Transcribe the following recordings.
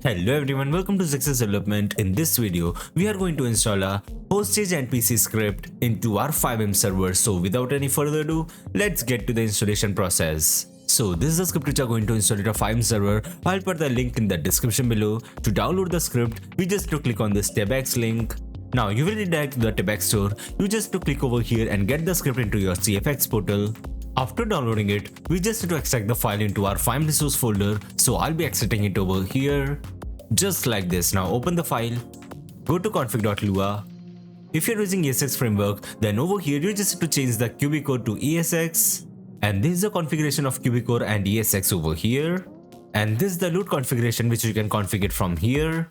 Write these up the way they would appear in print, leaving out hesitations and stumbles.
Hello everyone, welcome to Zexus development. In this video, we are going to install a hostage NPC script into our FiveM server. So without any further ado, let's get to the installation process. So this is the script which are going to install it a FiveM server. I'll put the link in the description below. To download the script, we just to click on this tabX link. Now you will redirect to the tabX store. You just to click over here and get the script into your CFX portal. After downloading it, we just need to extract the file into our FiveM resource folder. So I'll be extracting it over here. Just like this. Now open the file, go to config.lua. If you're using ESX framework, then over here you just need to change the QBCore to ESX. And this is the configuration of QBCore and ESX over here. And this is the loot configuration which you can configure from here.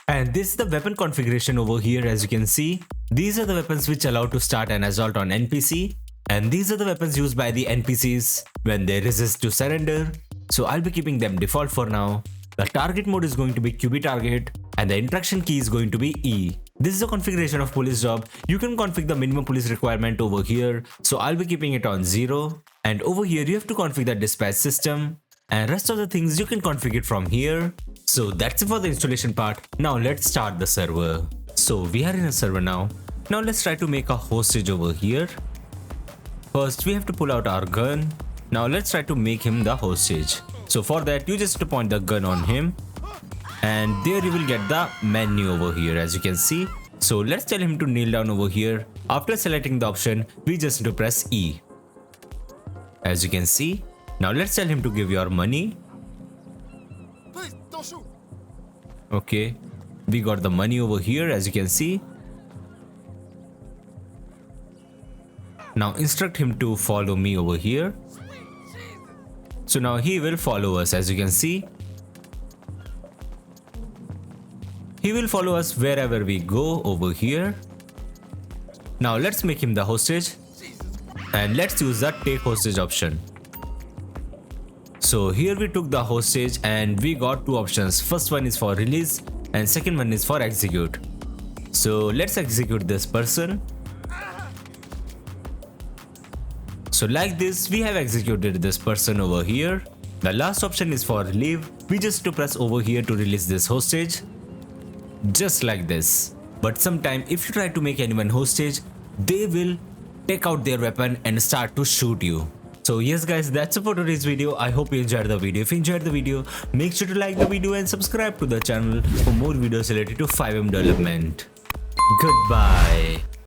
And this is the weapon configuration over here. As you can see, these are the weapons which allow to start an assault on NPC. And these are the weapons used by the NPCs when they resist to surrender. So I'll be keeping them default for now. The target mode is going to be QB target and the interaction key is going to be E. This is the configuration of police job. You can configure the minimum police requirement over here. So I'll be keeping it on 0. And over here you have to configure the dispatch system. And rest of the things you can configure it from here. So that's it for the installation part. Now let's start the server. So we are in a server now. Now let's try to make a hostage over here. First we have to pull out our gun. Now let's try to make him the hostage. So for that you just have to point the gun on him. And there you will get the menu over here as you can see. So let's tell him to kneel down over here. After selecting the option, we just need to press E. As you can see. Now let's tell him to give your money. Please, don't shoot. Okay. We got the money over here as you can see. Now instruct him to follow me over here. So now he will follow us as you can see. He will follow us wherever we go over here. Now let's make him the hostage. And let's use the take hostage option. So here we took the hostage and we got two options. First one is for release and second one is for execute. So let's execute this person. So like this, we have executed this person over here. The last option is for leave. We just to press over here to release this hostage. Just like this. But sometime if you try to make anyone hostage, they will take out their weapon and start to shoot you. So yes guys, that's it for today's video. I hope you enjoyed the video. If you enjoyed the video, make sure to like the video and subscribe to the channel for more videos related to FiveM development. Goodbye.